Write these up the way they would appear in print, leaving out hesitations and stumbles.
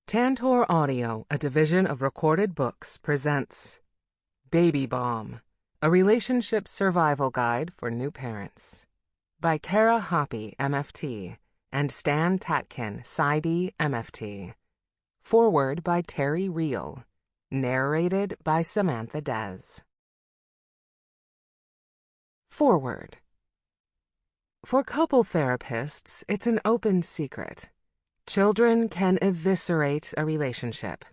Tantor Audio, a division of Recorded Books, presents Baby Bomb, a relationship survival guide for new parents. By Hoppe, MFT, and Stan Tatkin, PsyD, MFT. Foreword by Terry Reel. Narrated by Samantha Desz. Foreword. For couple therapists, it's an open secret. Children can eviscerate a relationship.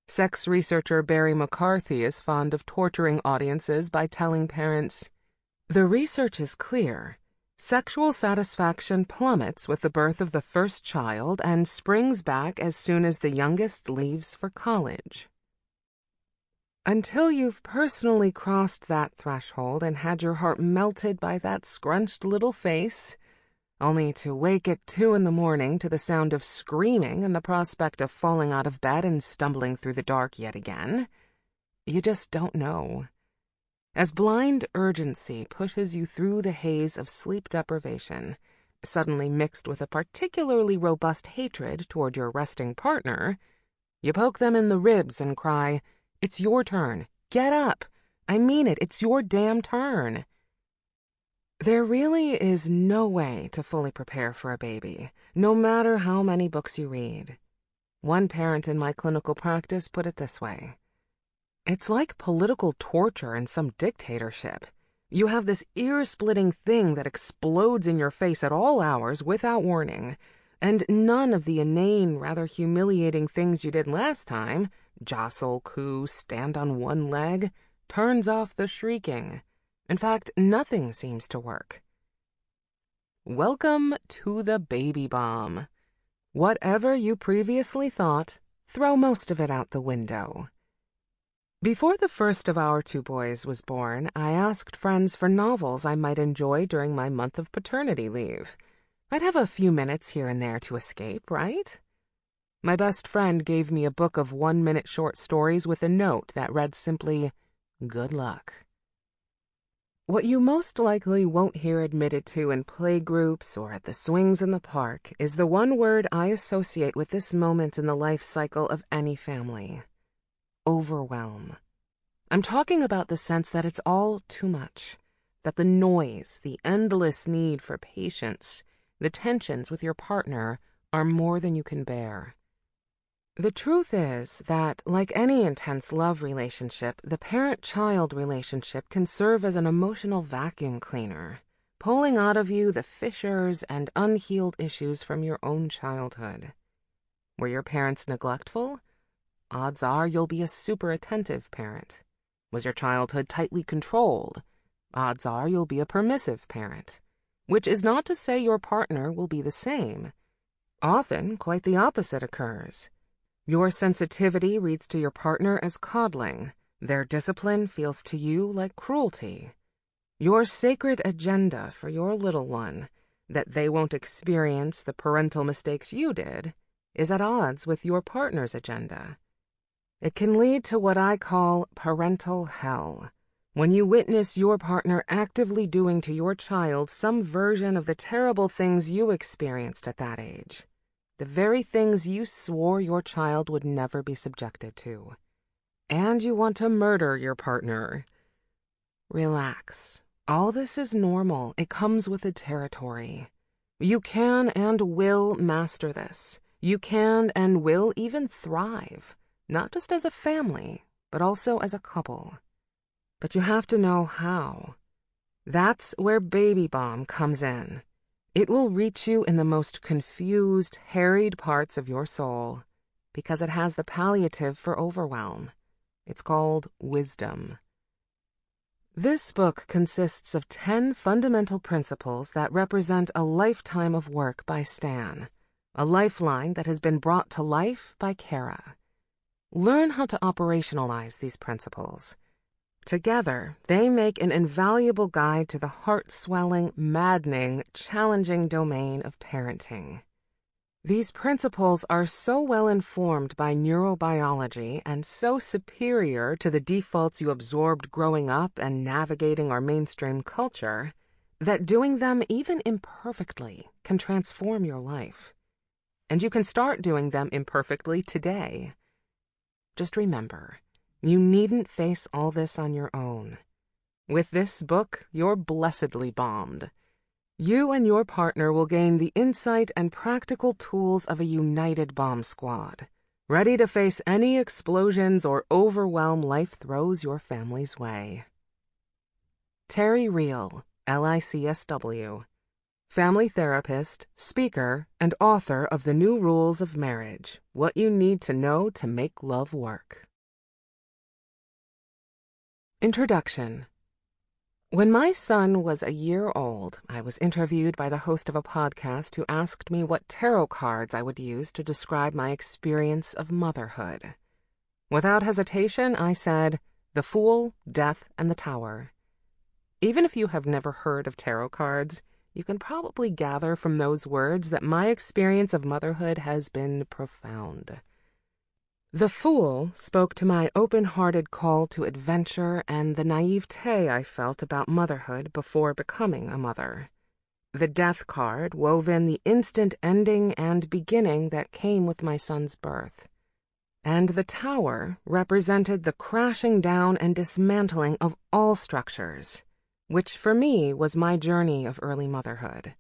Sex researcher Barry McCarthy is fond of torturing audiences by telling parents, "The research is clear. Sexual satisfaction plummets with the birth of the first child and springs back as soon as the youngest leaves for college." Until you've personally crossed that threshold and had your heart melted by that scrunched little face, only to wake at 2 a.m. to the sound of screaming and the prospect of falling out of bed and stumbling through the dark yet again, you just don't know. As blind urgency pushes you through the haze of sleep deprivation, suddenly mixed with a particularly robust hatred toward your resting partner, you poke them in the ribs and cry, "It's your turn. Get up. I mean it. It's your damn turn." There really is no way to fully prepare for a baby, no matter how many books you read. One parent in my clinical practice put it this way: "It's like political torture in some dictatorship. You have this ear-splitting thing that explodes in your face at all hours without warning, and none of the inane, rather humiliating things you did last time, jostle, coo, stand on one leg, turns off the shrieking. In fact, nothing seems to work." Welcome to the baby bomb. Whatever you previously thought, throw most of it out the window. Before the first of our 2 boys was born, I asked friends for novels I might enjoy during my month of paternity leave. I'd have a few minutes here and there to escape, right? My best friend gave me a book of 1-minute short stories with a note that read simply, "Good luck." What you most likely won't hear admitted to in playgroups or at the swings in the park is the one word I associate with this moment in the life cycle of any family: overwhelm. I'm talking about the sense that it's all too much, that the noise, the endless need for patience, the tensions with your partner are more than you can bear. The truth is that, like any intense love relationship, the parent-child relationship can serve as an emotional vacuum cleaner, pulling out of you the fissures and unhealed issues from your own childhood. Were your parents neglectful? Odds are you'll be a super attentive parent. Was your childhood tightly controlled? Odds are you'll be a permissive parent. Which is not to say your partner will be the same. Often, quite the opposite occurs. Your sensitivity reads to your partner as coddling. Their discipline feels to you like cruelty. Your sacred agenda for your little one, that they won't experience the parental mistakes you did, is at odds with your partner's agenda. It can lead to what I call parental hell, when you witness your partner actively doing to your child some version of the terrible things you experienced at that age. The very things you swore your child would never be subjected to. And you want to murder your partner. Relax. All this is normal. It comes with the territory. You can and will master this. You can and will even thrive, not just as a family, but also as a couple. But you have to know how. That's where Baby Bomb comes in. It will reach you in the most confused, harried parts of your soul, because it has the palliative for overwhelm. It's called wisdom. This book consists of 10 fundamental principles that represent a lifetime of work by Stan, a lifeline that has been brought to life by Kara. Learn how to operationalize these principles. Together, they make an invaluable guide to the heart-swelling, maddening, challenging domain of parenting. These principles are so well informed by neurobiology and so superior to the defaults you absorbed growing up and navigating our mainstream culture that doing them even imperfectly can transform your life. and you can start doing them imperfectly today. Just remember, you needn't face all this on your own. With this book, you're blessedly bombed. You and your partner will gain the insight and practical tools of a united bomb squad, ready to face any explosions or overwhelm life throws your family's way. Terry Real, LICSW, family therapist, speaker, and author of The New Rules of Marriage: What You Need to Know to Make Love Work. Introduction. When my son was a year old, I was interviewed by the host of a podcast who asked me what tarot cards I would use to describe my experience of motherhood. Without hesitation, I said, the Fool, Death, and the Tower. Even if you have never heard of tarot cards, you can probably gather from those words that my experience of motherhood has been profound. The Fool spoke to my open-hearted call to adventure and the naivete I felt about motherhood before becoming a mother. The Death card wove in the instant ending and beginning that came with my son's birth. And the Tower represented the crashing down and dismantling of all structures, which for me was my journey of early motherhood.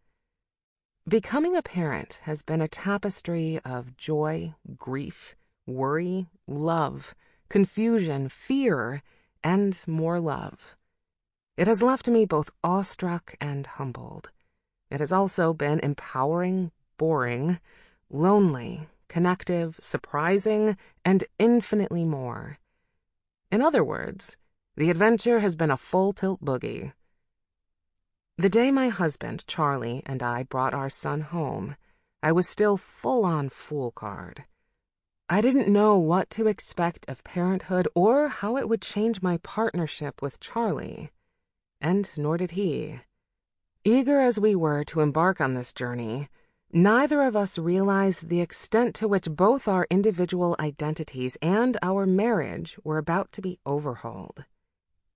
Becoming a parent has been a tapestry of joy, grief, worry, love, confusion, fear, and more love. It has left me both awestruck and humbled. It has also been empowering, boring, lonely, connective, surprising, and infinitely more. In other words, the adventure has been a full-tilt boogie. The day my husband, Charlie, and I brought our son home, I was still full-on Fool card. I didn't know what to expect of parenthood or how it would change my partnership with Charlie, and nor did he. Eager as we were to embark on this journey, neither of us realized the extent to which both our individual identities and our marriage were about to be overhauled.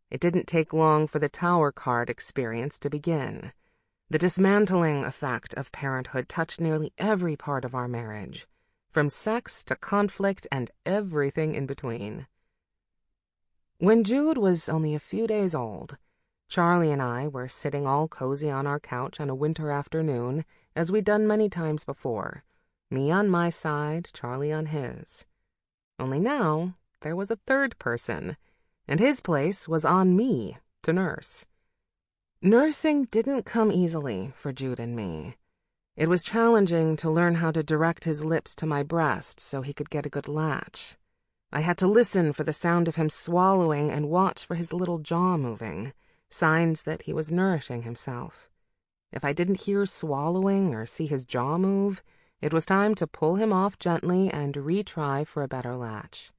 It didn't take long for the Tower card experience to begin. The dismantling effect of parenthood touched nearly every part of our marriage, from sex to conflict and everything in between. When Jude was only a few days old, Charlie and I were sitting all cozy on our couch on a winter afternoon, as we'd done many times before, me on my side, Charlie on his. Only now, there was a third person, and his place was on me to nurse. Nursing didn't come easily for Jude and me. It was challenging to learn how to direct his lips to my breast so he could get a good latch. I had to listen for the sound of him swallowing and watch for his little jaw moving, signs that he was nourishing himself. If I didn't hear swallowing or see his jaw move, it was time to pull him off gently and retry for a better latch.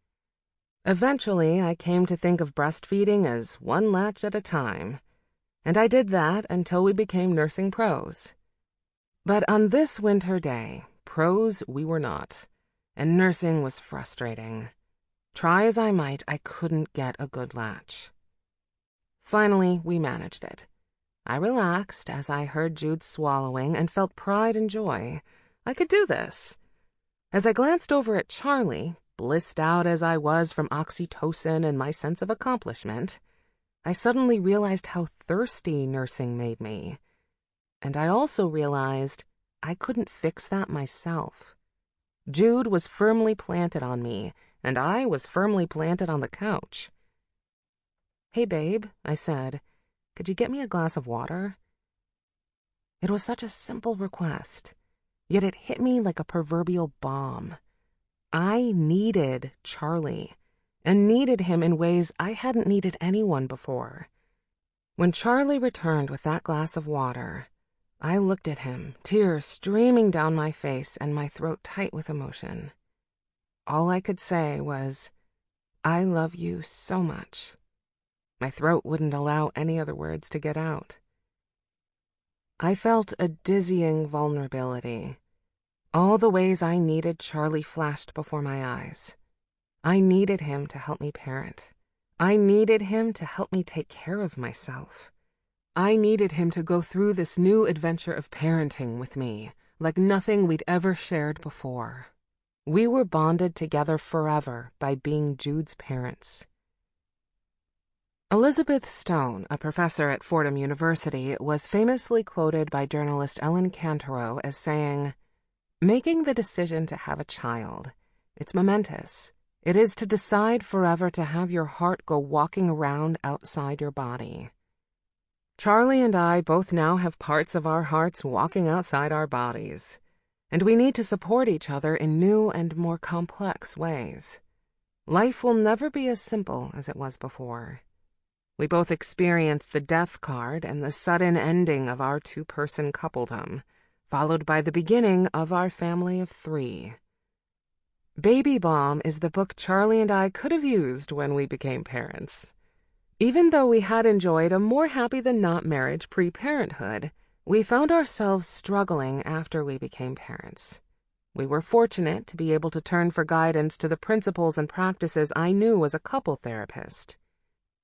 Eventually, I came to think of breastfeeding as one latch at a time, and I did that until we became nursing pros. But on this winter day, pros we were not, and nursing was frustrating. Try as I might, I couldn't get a good latch. Finally, we managed it. I relaxed as I heard Jude swallowing and felt pride and joy. I could do this. As I glanced over at Charlie, blissed out as I was from oxytocin and my sense of accomplishment, I suddenly realized how thirsty nursing made me. And I also realized I couldn't fix that myself. Jude was firmly planted on me, and I was firmly planted on the couch. "Hey, babe," I said, "could you get me a glass of water?" It was such a simple request, yet it hit me like a proverbial bomb. I needed Charlie, and needed him in ways I hadn't needed anyone before. When Charlie returned with that glass of water, I looked at him, tears streaming down my face and my throat tight with emotion. All I could say was, "I love you so much." My throat wouldn't allow any other words to get out. I felt a dizzying vulnerability. All the ways I needed Charlie flashed before my eyes. I needed him to help me parent. I needed him to help me take care of myself. I needed him to go through this new adventure of parenting with me, like nothing we'd ever shared before. We were bonded together forever by being Jude's parents. Elizabeth Stone, a professor at Fordham University, was famously quoted by journalist Ellen Cantorrow as saying, "Making the decision to have a child, it's momentous. It is to decide forever to have your heart go walking around outside your body." Charlie and I both now have parts of our hearts walking outside our bodies, and we need to support each other in new and more complex ways. Life will never be as simple as it was before. We both experienced the death card and the sudden ending of our two-person coupledom, followed by the beginning of our family of 3. Baby Bomb is the book Charlie and I could have used when we became parents. Even though we had enjoyed a more happy-than-not marriage pre-parenthood, we found ourselves struggling after we became parents. We were fortunate to be able to turn for guidance to the principles and practices I knew as a couple therapist.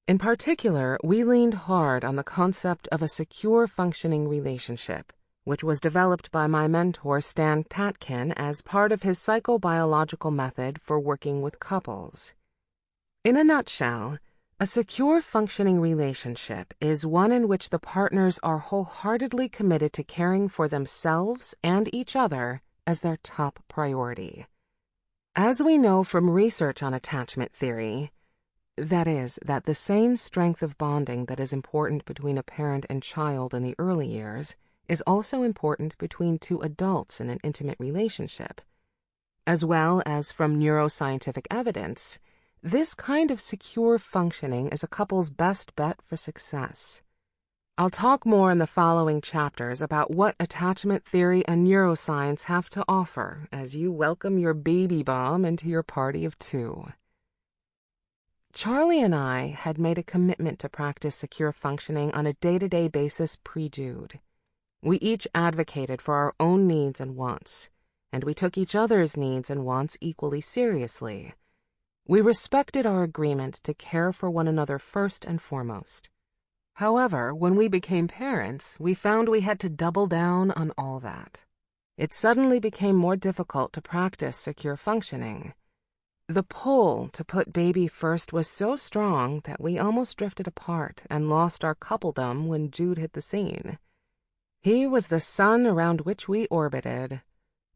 In particular, we leaned hard on the concept of a secure functioning relationship, which was developed by my mentor Stan Tatkin as part of his psychobiological method for working with couples. In a nutshell, a secure functioning relationship is one in which the partners are wholeheartedly committed to caring for themselves and each other as their top priority. As we know from research on attachment theory, that is, that the same strength of bonding that is important between a parent and child in the early years is also important between two adults in an intimate relationship. As well as from neuroscientific evidence, this kind of secure functioning is a couple's best bet for success. I'll talk more in the following chapters about what attachment theory and neuroscience have to offer as you welcome your baby bomb into your party of 2. Charlie and I had made a commitment to practice secure functioning on a day-to-day basis pre-Jude. We each advocated for our own needs and wants, and we took each other's needs and wants equally seriously. We respected our agreement to care for one another first and foremost. However, when we became parents, we found we had to double down on all that. It suddenly became more difficult to practice secure functioning. The pull to put baby first was so strong that we almost drifted apart and lost our coupledom when Jude hit the scene. He was the sun around which we orbited.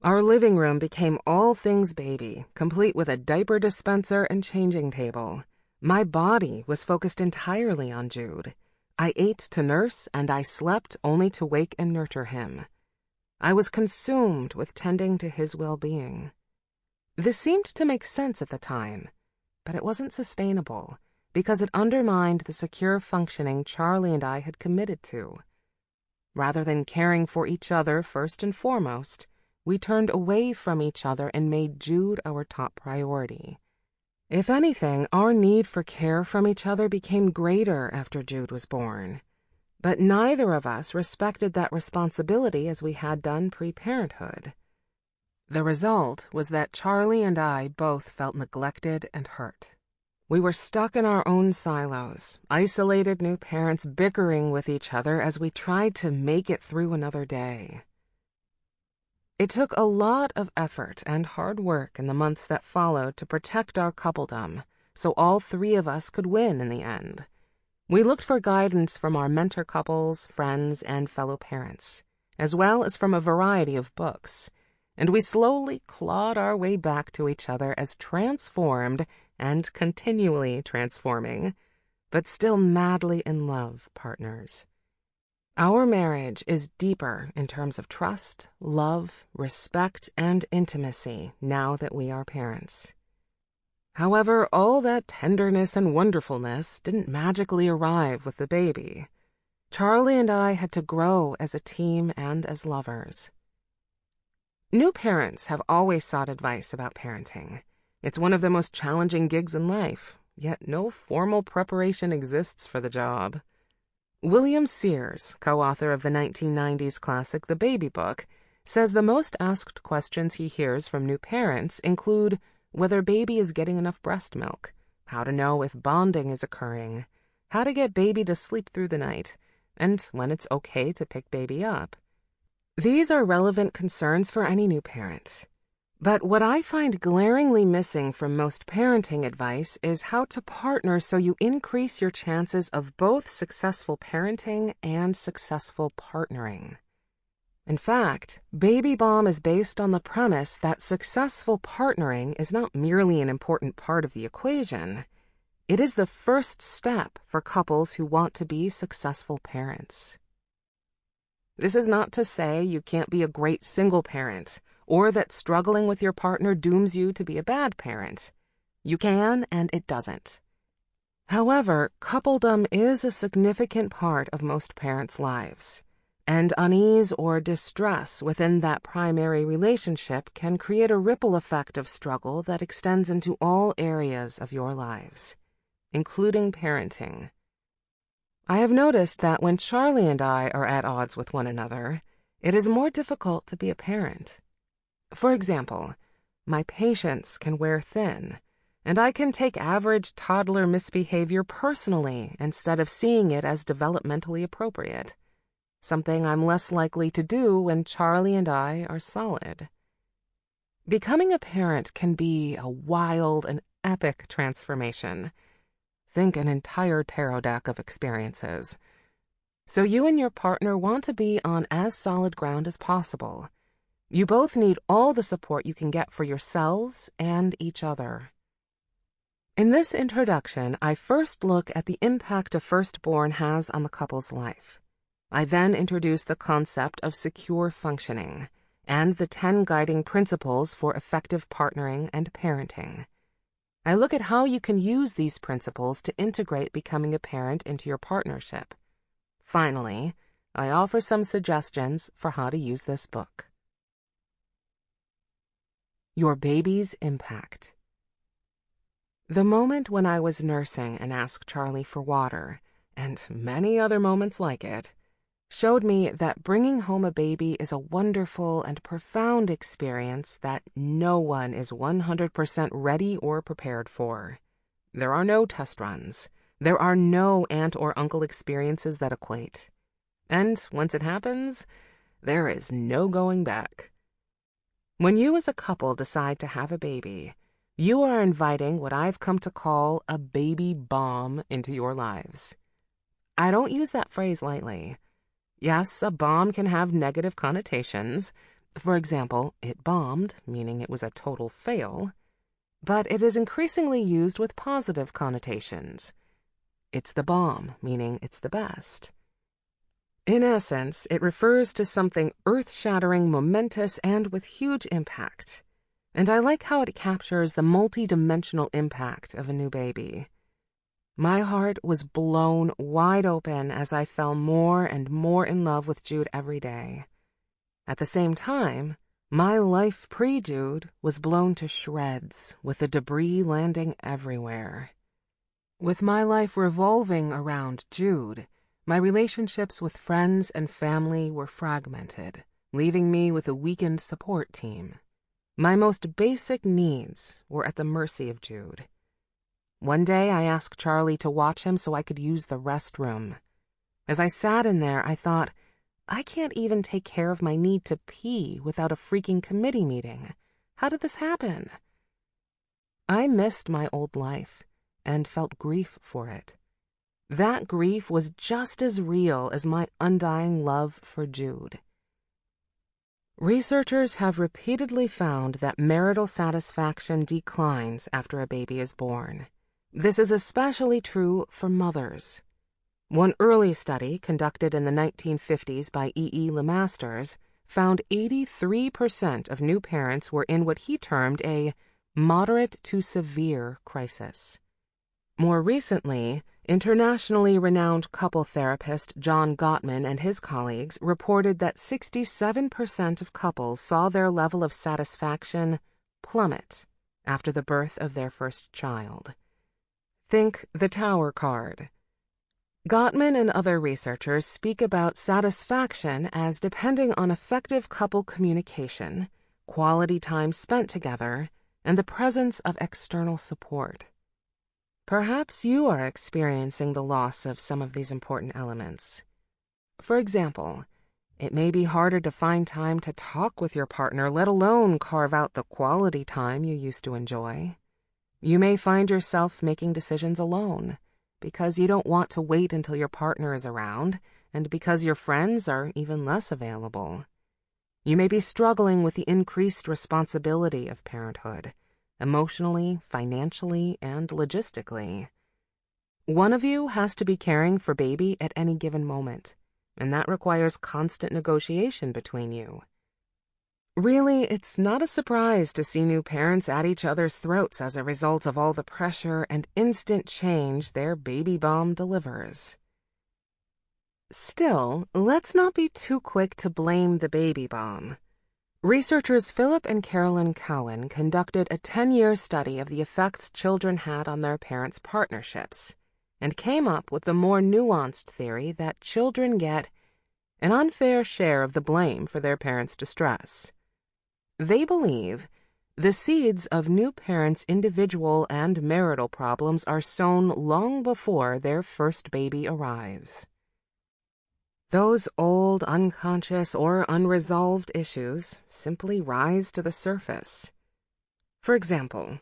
Our living room became all things baby, complete with a diaper dispenser and changing table. My body was focused entirely on Jude. I ate to nurse, and I slept only to wake and nurture him. I was consumed with tending to his well-being. This seemed to make sense at the time, but it wasn't sustainable because it undermined the secure functioning Charlie and I had committed to. Rather than caring for each other first and foremost, we turned away from each other and made Jude our top priority. If anything, our need for care from each other became greater after Jude was born. But neither of us respected that responsibility as we had done pre-parenthood. The result was that Charlie and I both felt neglected and hurt. We were stuck in our own silos, isolated new parents bickering with each other as we tried to make it through another day. It took a lot of effort and hard work in the months that followed to protect our coupledom, so all 3 of us could win in the end. We looked for guidance from our mentor couples, friends, and fellow parents, as well as from a variety of books, and we slowly clawed our way back to each other as transformed and continually transforming, but still madly in love partners. Our marriage is deeper in terms of trust, love, respect, and intimacy now that we are parents. However, all that tenderness and wonderfulness didn't magically arrive with the baby. Charlie and I had to grow as a team and as lovers. New parents have always sought advice about parenting. It's one of the most challenging gigs in life, yet no formal preparation exists for the job. William Sears, co-author of the 1990s classic The Baby Book, says the most asked questions he hears from new parents include whether baby is getting enough breast milk, how to know if bonding is occurring, how to get baby to sleep through the night, and when it's okay to pick baby up. These are relevant concerns for any new parent. But what I find glaringly missing from most parenting advice is how to partner so you increase your chances of both successful parenting and successful partnering. In fact, Baby Bomb is based on the premise that successful partnering is not merely an important part of the equation. It is the first step for couples who want to be successful parents. This is not to say you can't be a great single parent, or that struggling with your partner dooms you to be a bad parent. You can, and it doesn't. However, coupledom is a significant part of most parents' lives, and unease or distress within that primary relationship can create a ripple effect of struggle that extends into all areas of your lives, including parenting. I have noticed that when Charlie and I are at odds with one another, it is more difficult to be a parent. For example, my patience can wear thin, and I can take average toddler misbehavior personally instead of seeing it as developmentally appropriate, something I'm less likely to do when Charlie and I are solid. Becoming a parent can be a wild and epic transformation. Think an entire tarot deck of experiences. So you and your partner want to be on as solid ground as possible. You both need all the support you can get for yourselves and each other. In this introduction, I first look at the impact a firstborn has on the couple's life. I then introduce the concept of secure functioning and the 10 guiding principles for effective partnering and parenting. I look at how you can use these principles to integrate becoming a parent into your partnership. Finally, I offer some suggestions for how to use this book. Your baby's impact. The moment when I was nursing and asked Charlie for water, and many other moments like it, showed me that bringing home a baby is a wonderful and profound experience that no one is 100% ready or prepared for. There are no test runs. There are no aunt or uncle experiences that equate. And once it happens, there is no going back. When you as a couple decide to have a baby, you are inviting what I've come to call a baby bomb into your lives. I don't use that phrase lightly. Yes, a bomb can have negative connotations. For example, it bombed, meaning it was a total fail. But it is increasingly used with positive connotations. It's the bomb, meaning it's the best. In essence, it refers to something earth-shattering, momentous, and with huge impact. And I like how it captures the multi-dimensional impact of a new baby. My heart was blown wide open as I fell more and more in love with Jude every day. At the same time, my life pre-Jude was blown to shreds, with the debris landing everywhere. With my life revolving around Jude, my relationships with friends and family were fragmented, leaving me with a weakened support team. My most basic needs were at the mercy of Jude. One day I asked Charlie to watch him so I could use the restroom. As I sat in there, I thought, I can't even take care of my need to pee without a freaking committee meeting. How did this happen? I missed my old life and felt grief for it. That grief was just as real as my undying love for Jude. Researchers have repeatedly found that marital satisfaction declines after a baby is born. This is especially true for mothers. One early study conducted in the 1950s by E. Lemasters found 83% of new parents were in what he termed a moderate to severe crisis. More recently, internationally renowned couple therapist John Gottman and his colleagues reported that 67% of couples saw their level of satisfaction plummet after the birth of their first child. Think the Tower card. Gottman and other researchers speak about satisfaction as depending on effective couple communication, quality time spent together, and the presence of external support. Perhaps you are experiencing the loss of some of these important elements. For example, It may be harder to find time to talk with your partner, let alone carve out the quality time you used to enjoy. You may find yourself making decisions alone because you don't want to wait until your partner is around and because your friends are even less available. You may be struggling with the increased responsibility of parenthood, emotionally, financially, and logistically. One of you has to be caring for baby at any given moment, and that requires constant negotiation between you. Really, it's not a surprise to see new parents at each other's throats as a result of all the pressure and instant change their baby bomb delivers. Still, let's not be too quick to blame the baby bomb. Researchers Philip and Carolyn Cowan conducted a 10-year study of the effects children had on their parents' partnerships and came up with the more nuanced theory that children get an unfair share of the blame for their parents' distress. They believe the seeds of new parents' individual and marital problems are sown long before their first baby arrives. Those old, unconscious, or unresolved issues simply rise to the surface. For example,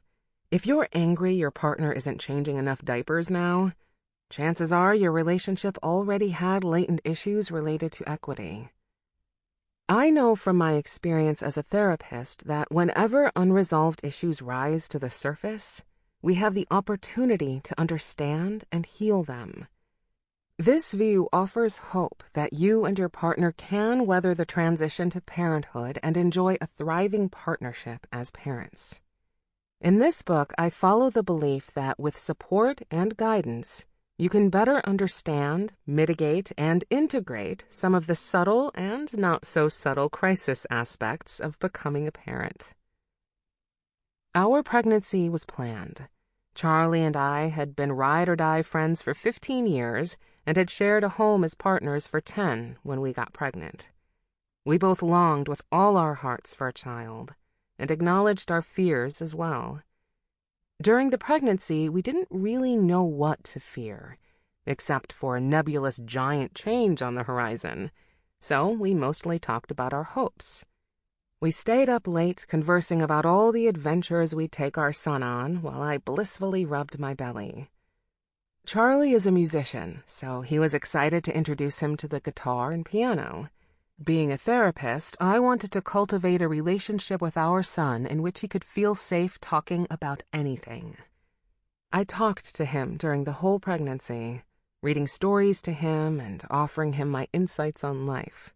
if you're angry your partner isn't changing enough diapers now, chances are your relationship already had latent issues related to equity. I know from my experience as a therapist that whenever unresolved issues rise to the surface, we have the opportunity to understand and heal them. This view offers hope that you and your partner can weather the transition to parenthood and enjoy a thriving partnership as parents. In this book, I follow the belief that with support and guidance, you can better understand, mitigate, and integrate some of the subtle and not-so-subtle crisis aspects of becoming a parent. Our pregnancy was planned. Charlie and I had been ride-or-die friends for 15 years and had shared a home as partners for 10 when we got pregnant. We both longed with all our hearts for a child and acknowledged our fears as well. During the pregnancy, we didn't really know what to fear, except for a nebulous giant change on the horizon, so we mostly talked about our hopes. We stayed up late conversing about all the adventures we'd take our son on while I blissfully rubbed my belly. Charlie is a musician, so he was excited to introduce him to the guitar and piano. Being a therapist, I wanted to cultivate a relationship with our son in which he could feel safe talking about anything. I talked to him during the whole pregnancy, reading stories to him and offering him my insights on life.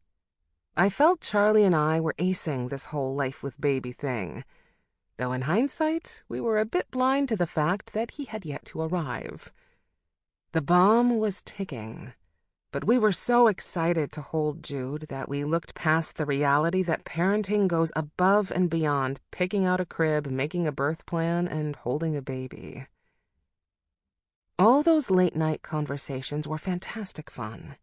I felt Charlie and I were acing this whole life with baby thing, though in hindsight, we were a bit blind to the fact that he had yet to arrive. The bomb was ticking. But we were so excited to hold Jude that we looked past the reality that parenting goes above and beyond picking out a crib, making a birth plan, and holding a baby. All those late-night conversations were fantastic fun,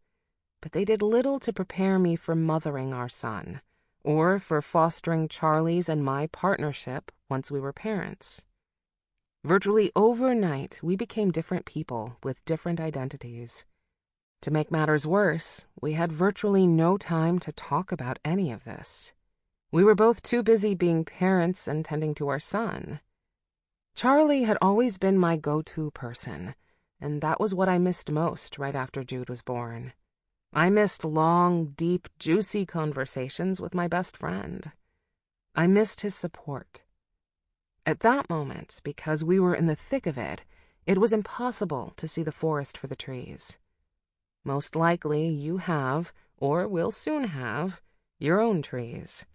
but they did little to prepare me for mothering our son, or for fostering Charlie's and my partnership once we were parents. Virtually overnight, we became different people with different identities. To make matters worse, we had virtually no time to talk about any of this. We were both too busy being parents and tending to our son. Charlie had always been my go-to person, and that was what I missed most right after Jude was born. I missed long, deep, juicy conversations with my best friend. I missed his support. At that moment, because we were in the thick of it, it was impossible to see the forest for the trees. Most likely you have, or will soon have, your own trees.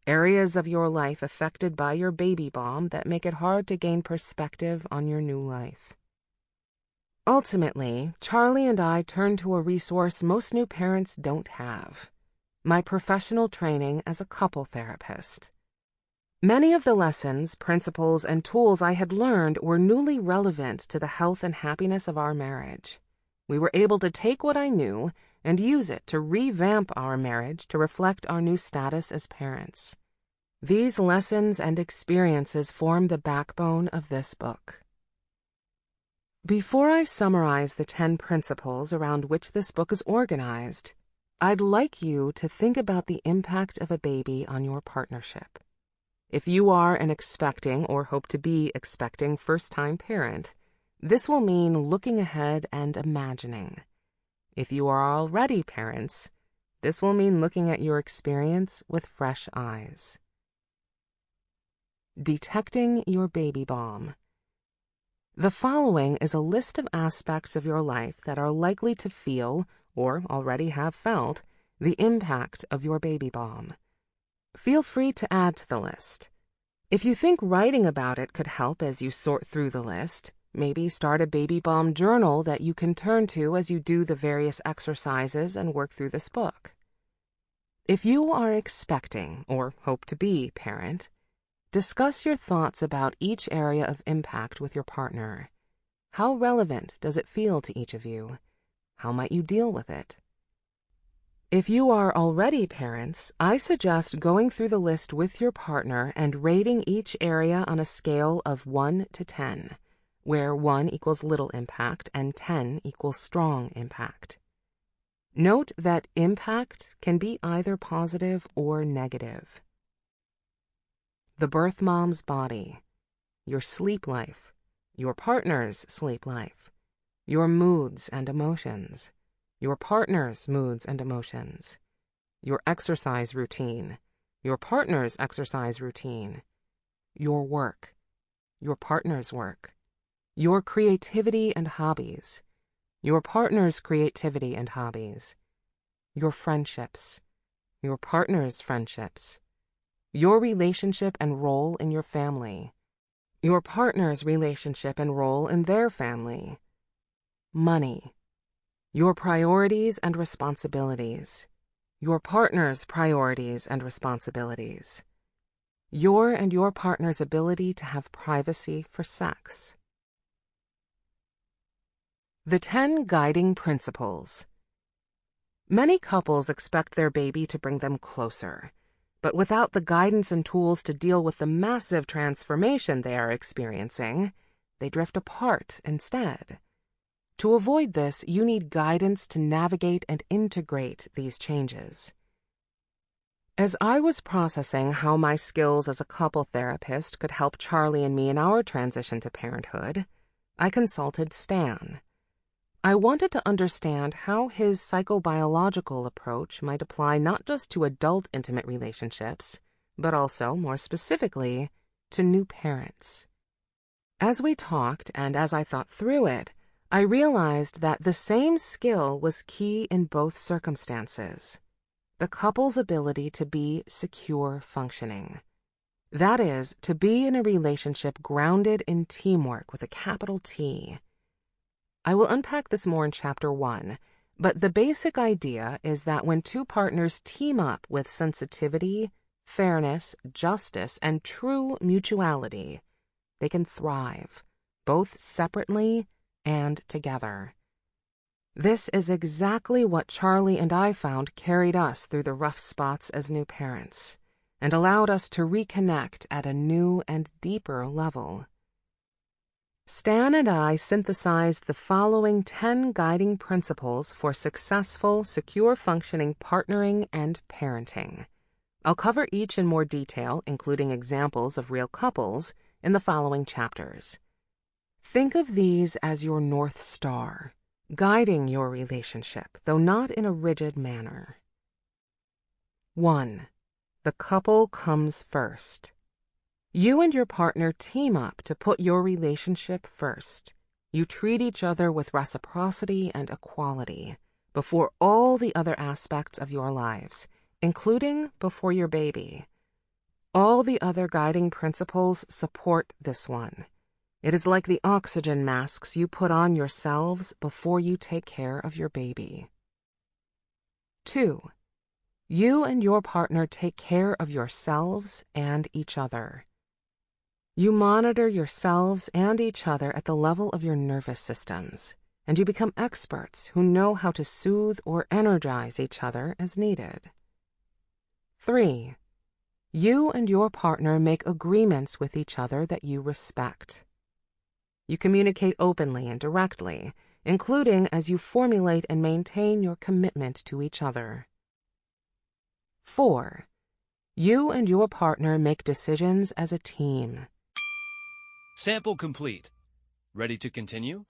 Areas of your life affected by your baby bomb that make it hard to gain perspective on your new life. Ultimately, Charlie and I turned to a resource most new parents don't have: my professional training as a couple therapist. Many of the lessons, principles, and tools I had learned were newly relevant to the health and happiness of our marriage. We were able to take what I knew and use it to revamp our marriage to reflect our new status as parents. These lessons and experiences form the backbone of this book. Before I summarize the 10 principles around which this book is organized, I'd like you to think about the impact of a baby on your partnership. If you are an expecting or hope to be expecting first-time parent, this will mean looking ahead and imagining. If you are already parents, this will mean looking at your experience with fresh eyes. Detecting your baby bomb. The following is a list of aspects of your life that are likely to feel, or already have felt, the impact of your baby bomb. Feel free to add to the list. If you think writing about it could help as you sort through the list, maybe start a baby bomb journal that you can turn to as you do the various exercises and work through this book. If you are expecting, or hope to be, parent, discuss your thoughts about each area of impact with your partner. How relevant does it feel to each of you? How might you deal with it? If you are already parents, I suggest going through the list with your partner and rating each area on a scale of 1 to 10, where 1 equals little impact and 10 equals strong impact. Note that impact can be either positive or negative. The birth mom's body, your sleep life, your partner's sleep life, your moods and emotions, your partner's moods and emotions, your exercise routine, your partner's exercise routine, your work, your partner's work, your creativity and hobbies, your partner's creativity and hobbies, your friendships, your partner's friendships, your relationship and role in your family, your partner's relationship and role in their family, money, your priorities and responsibilities, your partner's priorities and responsibilities, your and your partner's ability to have privacy for sex. The 10 Guiding Principles. Many couples expect their baby to bring them closer, but without the guidance and tools to deal with the massive transformation they are experiencing, they drift apart instead. To avoid this, you need guidance to navigate and integrate these changes. As I was processing how my skills as a couple therapist could help Charlie and me in our transition to parenthood, I consulted Stan. I wanted to understand how his psychobiological approach might apply not just to adult intimate relationships, but also, more specifically, to new parents. As we talked and as I thought through it, I realized that the same skill was key in both circumstances: the couple's ability to be secure functioning. That is, to be in a relationship grounded in teamwork with a capital T. I will unpack this more in Chapter 1, but the basic idea is that when two partners team up with sensitivity, fairness, justice, and true mutuality, they can thrive, both separately and together. This is exactly what Charlie and I found carried us through the rough spots as new parents, and allowed us to reconnect at a new and deeper level. Stan and I synthesized the following 10 guiding principles for successful, secure functioning partnering and parenting. I'll cover each in more detail, including examples of real couples, in the following chapters. Think of these as your North Star, guiding your relationship, though not in a rigid manner. 1. The couple comes first. You and your partner team up to put your relationship first. You treat each other with reciprocity and equality before all the other aspects of your lives, including before your baby. All the other guiding principles support this one. It is like the oxygen masks you put on yourselves before you take care of your baby. 2. You and your partner take care of yourselves and each other. You monitor yourselves and each other at the level of your nervous systems, and you become experts who know how to soothe or energize each other as needed. 3. You and your partner make agreements with each other that you respect. You communicate openly and directly, including as you formulate and maintain your commitment to each other. 4. You and your partner make decisions as a team. Sample complete. Ready to continue?